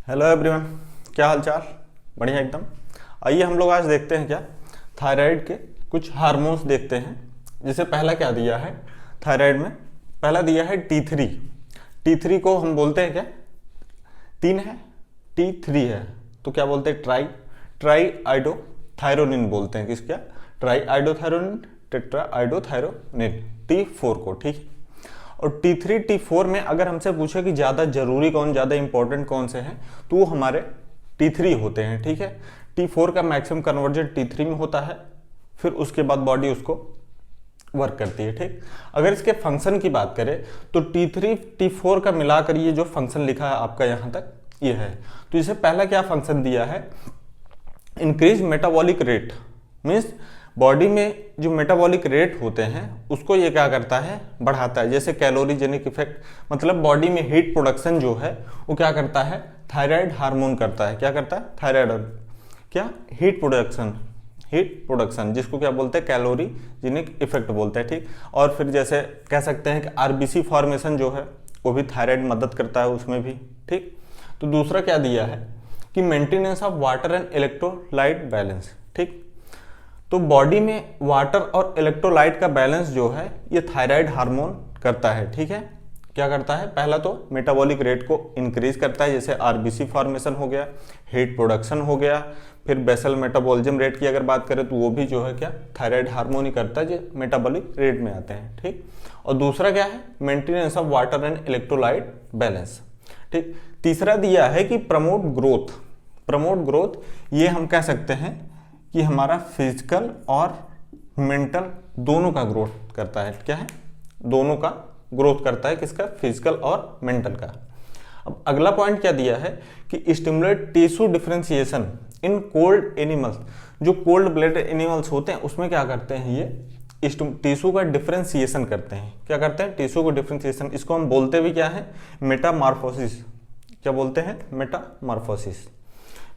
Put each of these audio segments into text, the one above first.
Hello everyone, क्या हाल चाल। बढ़िया एकदम। आइए हम लोग आज देखते हैं क्या थायराइड के कुछ हार्मोन्स देखते हैं। जैसे पहला क्या दिया है थायराइड में, पहला दिया है T3। T3 को हम बोलते हैं क्या, 3 है, T3 है तो क्या बोलते हैं ट्राई आइडोथायरोनिन बोलते हैं। किस क्या, try iodothyronine, tetra iodothyronine, T4 को। ठीक है। और T3 T4 में अगर हमसे पूछे कि ज़्यादा जरूरी कौन, ज़्यादा इंपॉर्टेंट कौन से हैं, तो वो हमारे T3 होते हैं। ठीक है। T4 का मैक्सिमम कन्वर्जन T3 में होता है, फिर उसके बाद बॉडी उसको वर्क करती है। ठीक। अगर इसके फंक्शन की बात करें तो T3 T4 का मिलाकर ये जो फंक्शन लिखा है आपका यहाँ तक, ये है। तो इसे पहला क्या फंक्शन दिया है, increase metabolic rate. Means body में जो मेटाबॉलिक रेट होते हैं उसको ये क्या करता है, बढ़ाता है। जैसे कैलोरीजेनिक इफेक्ट, मतलब बॉडी में हीट प्रोडक्शन जो है वो क्या करता है, थायराइड हार्मोन करता है। क्या करता है, थायराइड क्या, हीट प्रोडक्शन जिसको क्या बोलते हैं, कैलोरीजेनिक इफेक्ट बोलते हैं। ठीक। और फिर जैसे कह सकते हैं कि आरबीसी फॉर्मेशन जो है वो भी थायराइड मदद करता है उसमें भी। ठीक। तो दूसरा क्या दिया है कि maintenance of water and electrolyte balance. ठीक। तो बॉडी में वाटर और इलेक्ट्रोलाइट का बैलेंस जो है ये थायराइड हार्मोन करता है। ठीक है। क्या करता है, पहला तो मेटाबॉलिक रेट को इंक्रीज करता है, जैसे आरबीसी फॉर्मेशन हो गया, हीट प्रोडक्शन हो गया। फिर बेसल मेटाबॉलिज्म रेट की अगर बात करें तो वो भी जो है क्या, थायराइड हार्मोन ही करता है, जो मेटाबॉलिक रेट में आते हैं। ठीक। और दूसरा क्या है, maintenance of water and electrolyte balance. ठीक। तीसरा दिया है कि प्रमोट ग्रोथ। ये हम कह सकते हैं कि हमारा फिजिकल और मेंटल दोनों का ग्रोथ करता है। क्या है, दोनों का ग्रोथ करता है, किसका, फिजिकल और मेंटल का। अब अगला पॉइंट क्या दिया है कि stimulate tissue differentiation in cold animals. जो कोल्ड ब्लडेड एनिमल्स होते हैं उसमें क्या करते हैं, ये टिश्यू का डिफरेंशिएशन करते हैं। क्या करते हैं, टिश्यू को डिफरेंशिएशन। इसको हम बोलते भी क्या है, मेटामॉर्फोसिस। क्या बोलते हैं, मेटामॉर्फोसिस।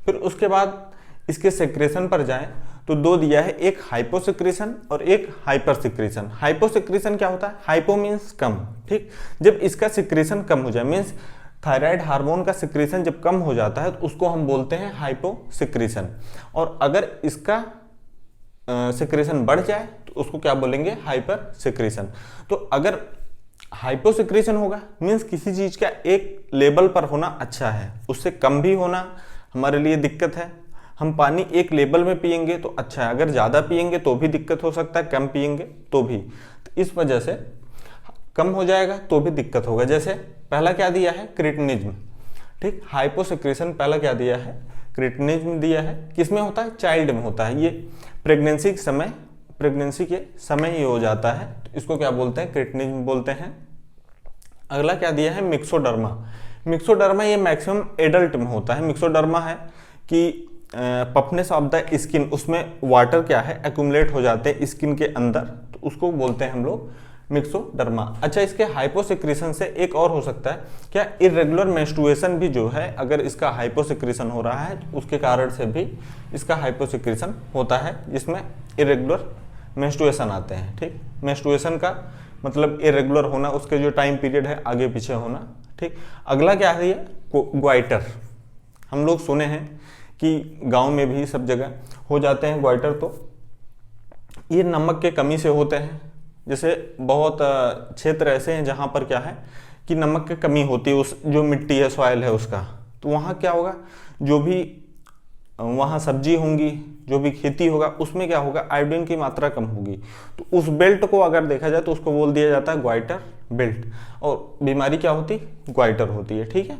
फिर उसके बाद इसके सेक्रेशन पर जाएं तो दो दिया है, एक हाइपोसेक्रेशन और एक हाइपर सेक्रेशन। हाइपोसेक्रेशन क्या होता है, हाइपो मीन्स कम। ठीक। जब इसका सेक्रेशन कम हो जाए, मीन्स थायराइड हार्मोन का सेक्रेशन जब कम हो जाता है तो उसको हम बोलते हैं हाइपोसेक्रेशन। और अगर इसका सेक्रेशन बढ़ जाए तो उसको क्या बोलेंगे, हाइपर सेक्रेशन। तो अगर हाइपोसेक्रेशन होगा मीन्स किसी चीज का एक लेवल पर होना अच्छा है, उससे कम भी होना हमारे लिए दिक्कत है। हम पानी एक लेवल में पिएंगे तो अच्छा है, अगर ज़्यादा पिएंगे तो भी दिक्कत हो सकता है, कम पिएंगे तो भी। तो इस वजह से कम हो जाएगा तो भी दिक्कत होगा। जैसे पहला क्या दिया है, क्रिटिनिज्म। ठीक। हाइपोसेक्रेशन पहला क्या दिया है, क्रिटिनिज्म दिया है। किसमें होता है, चाइल्ड में होता है। ये प्रेगनेंसी के समय ये हो जाता है, तो इसको क्या बोलते हैं, क्रिटिनिज्म बोलते हैं। अगला क्या दिया है, मिक्सोडर्मा। ये मैक्सिमम एडल्ट में होता है। मिक्सोडर्मा है कि पफनेस ऑफ द स्किन, उसमें वाटर क्या है, एक्यूमुलेट हो जाते हैं स्किन के अंदर, तो उसको बोलते हैं हम लोग मिक्सोडर्मा। अच्छा, इसके हाइपोसेक्रेशन से एक और हो सकता है क्या, इरेगुलर मेंस्ट्रुएशन भी जो है, अगर इसका हाइपोसेक्रेशन हो रहा है तो उसके कारण से भी इसका हाइपोसेक्रेशन होता है, जिसमें इरेगुलर मेंस्ट्रुएशन आते हैं। ठीक। मेंस्ट्रुएशन का मतलब इरेगुलर होना, उसके जो टाइम पीरियड है आगे पीछे होना। ठीक। अगला क्या है, ग्वाइटर। हम लोग सुने हैं कि गांव में भी सब जगह हो जाते हैं ग्वाइटर। तो ये नमक के कमी से होते हैं। जैसे बहुत क्षेत्र ऐसे हैं जहाँ पर क्या है कि नमक की कमी होती है, उस जो मिट्टी है, सॉइल है उसका, तो वहाँ क्या होगा, जो भी वहाँ सब्जी होंगी, जो भी खेती होगा, उसमें क्या होगा, आयोडीन की मात्रा कम होगी। तो उस बेल्ट को अगर देखा जाए तो उसको बोल दिया जाता है ग्वाइटर बेल्ट, और बीमारी क्या होती, ग्वाइटर होती है। ठीक है।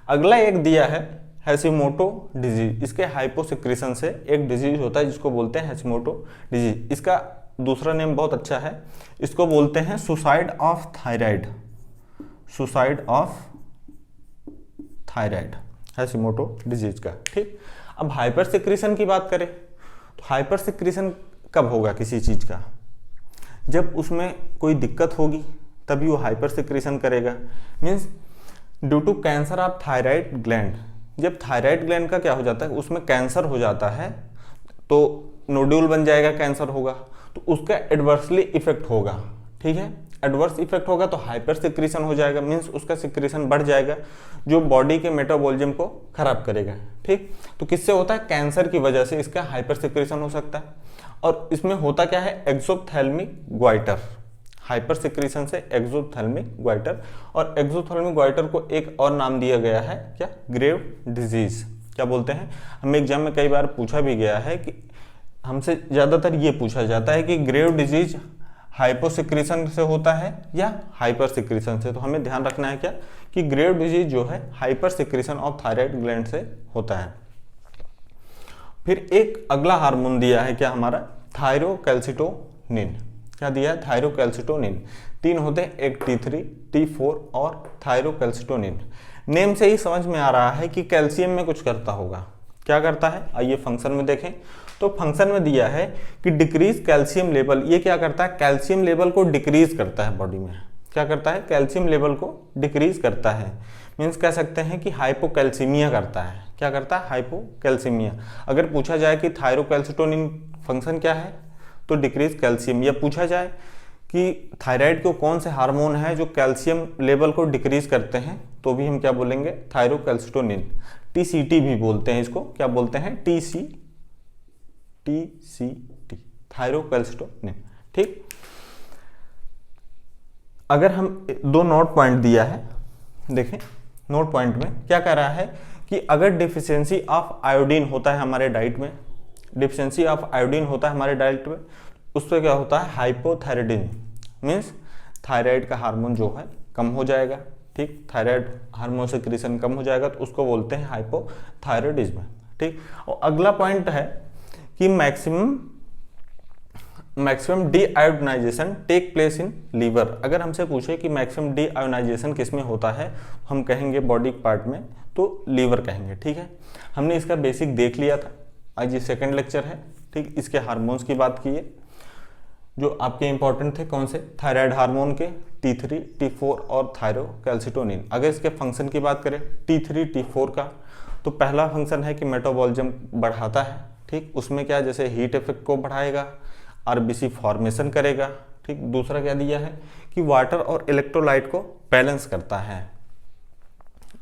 अगला एक दिया है हैशिमोटो डिजीज। इसके हाइपोसेक्रेशन से एक डिजीज होता है जिसको बोलते हैं हैशिमोटो डिजीज। इसका दूसरा नेम बहुत अच्छा है, इसको बोलते हैं सुसाइड ऑफ थायराइड। हैशिमोटो डिजीज का। ठीक। अब हाइपर सेक्रेशन की बात करें तो हाइपर सेक्रेशन कब होगा किसी चीज का, जब उसमें कोई दिक्कत होगी तभी वो हाइपर सेक्रेशन करेगा। Means due to cancer of thyroid gland. जब थायराइड ग्लैंड का क्या हो जाता है, उसमें कैंसर हो जाता है, तो नोड्यूल बन जाएगा, कैंसर होगा, तो उसका एडवर्सली इफेक्ट होगा। ठीक है। एडवर्स इफेक्ट होगा तो हाइपर सिक्रीशन हो जाएगा, मीन्स उसका सिक्रीशन बढ़ जाएगा जो बॉडी के मेटाबॉलिज्म को खराब करेगा। ठीक, तो किससे होता है, कैंसर की वजह से इसका हाइपर सिक्रीशन हो सकता है। और इसमें होता क्या है, एक्सोप्थेल्मिक ग्वाइटर, हाइपर सिक्रीशन से एक्सोप्थेल्मिक ग्वाइटर। और एक्सोप्थेल्मिक ग्वाइटर को एक और नाम दिया गया है क्या, ग्रेव डिजीज। क्या बोलते हैं, हमें एग्जाम में कई बार पूछा भी गया है कि हमसे ज़्यादातर ये पूछा जाता है कि ग्रेव डिजीज हाइपोसिक्रीशन से होता है या हाइपर सिक्रीशन से। तो हमें ध्यान रखना है क्या कि ग्रेव डिजीज जो है hyper secretion of thyroid gland से होता है। फिर एक अगला हार्मोन दिया है क्या हमारा, थायरोकैल्सिटोनिन। क्या दिया है, थायरोकैल्सिटोनिन। 3 होते हैं, एक T3, T4 और थायरोकैल्सिटोनिन। नेम से ही समझ में आ रहा है कि कैल्शियम में कुछ करता होगा। क्या करता है, आइए फंक्शन में देखें। तो फंक्शन में दिया है कि डिक्रीज कैल्शियम लेवल। ये क्या करता है, कैल्शियम लेवल को डिक्रीज करता है बॉडी में। क्या करता है, कैल्शियम लेवल को डिक्रीज करता है, मीन्स कह सकते हैं कि हाइपोकैल्सीमिया करता है। क्या करता है, हाइपोकैल्सीमिया। अगर पूछा जाए कि थायरोकैल्सिटोनिन फंक्शन क्या है तो डिक्रीज कैल्शियम। या पूछा जाए कि थायराइड को कौन से हार्मोन है जो कैल्शियम लेवल को डिक्रीज करते हैं तो भी हम क्या बोलेंगे, थायरोकैल्सिटोनिन। TCT भी बोलते हैं इसको, क्या बोलते हैं, TCT, थायरोकैल्सिटोनिन। ठीक, अगर हम 2 नोट पॉइंट दिया है, देखें नोट पॉइंट में क्या कह रहा है कि अगर डिफिशियंसी ऑफ आयोडीन होता है हमारे डाइट में, डिफिशियंसी ऑफ आयोडीन होता है हमारे डाइट में, उससे क्या होता है, हाइपोथायराइडिज्म, मीन्स थायराइड का हार्मोन जो है कम हो जाएगा। ठीक, थायराइड हार्मोन सिक्रीशन कम हो जाएगा तो उसको बोलते हैं हाइपोथायराइडिज्म। ठीक, और अगला पॉइंट है कि maximum deiodination take place in liver. अगर हमसे पूछे कि मैक्सिमम डीआयोडाइजेशन किस में होता है, हम कहेंगे बॉडी पार्ट में, तो लीवर कहेंगे। ठीक है, हमने इसका बेसिक देख लिया था, आज ये सेकंड लेक्चर है। ठीक, इसके हार्मोन्स की बात की है जो आपके इंपॉर्टेंट थे, कौन से, थायराइड हार्मोन के T3, T4 और थायरोकैल्सिटोनिन। अगर इसके फंक्शन की बात करें T3, T4 का, तो पहला फंक्शन है कि मेटाबॉलिज्म बढ़ाता है। ठीक, उसमें क्या, जैसे हीट इफेक्ट को बढ़ाएगा, RBC फॉर्मेशन करेगा। ठीक, दूसरा क्या दिया है कि वाटर और इलेक्ट्रोलाइट को बैलेंस करता है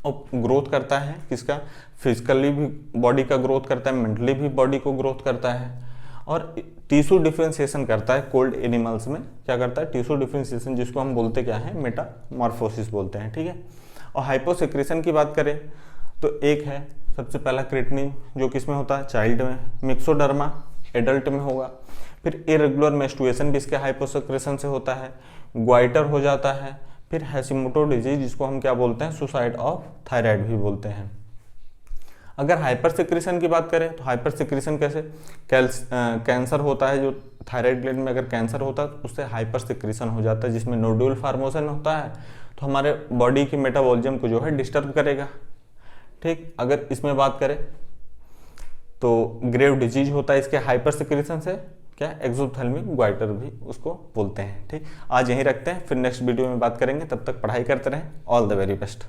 और ग्रोथ करता है, किसका, फिजिकली भी बॉडी का ग्रोथ करता है, मेंटली भी बॉडी को ग्रोथ करता है। और टिश्यू डिफरेंशिएशन करता है कोल्ड एनिमल्स में। क्या करता है, टिश्यू डिफरेंशिएशन, जिसको हम बोलते क्या है, मेटामॉर्फोसिस बोलते हैं। ठीक है, और हाइपोसिक्रीशन की बात करें तो एक है सबसे पहला क्रिएटिनिन, जो किसमें होता है, चाइल्ड में, मिक्सोडर्मा एडल्ट में होगा। फिर इरेगुलर मेंस्ट्रुएशन भी इसके हाइपोसिक्रीशन से होता है, ग्वाइटर हो जाता है। फिर हैशिमोटो डिजीज, जिसको हम क्या बोलते हैं, सुसाइड ऑफ थायराइड भी बोलते हैं। अगर हाइपर सिक्रीशन की बात करें तो हाइपर सिक्रीशन कैसे, कैंसर होता है जो थायराइड ग्लैंड में, अगर कैंसर होता है तो उससे हाइपर सिक्रीशन हो जाता है, जिसमें नोड्यूल फॉर्मेशन होता है, तो हमारे बॉडी की मेटाबॉलिज्म को जो है डिस्टर्ब करेगा। ठीक, अगर इसमें बात करें तो ग्रेव डिजीज होता है इसके हाइपर सिक्रीशन से, क्या, एक्सोप्थेल्मिक ग्वाइटर भी उसको बोलते हैं। ठीक, आज यहीं रखते हैं, फिर नेक्स्ट वीडियो में बात करेंगे। तब तक पढ़ाई करते रहें। All the very best.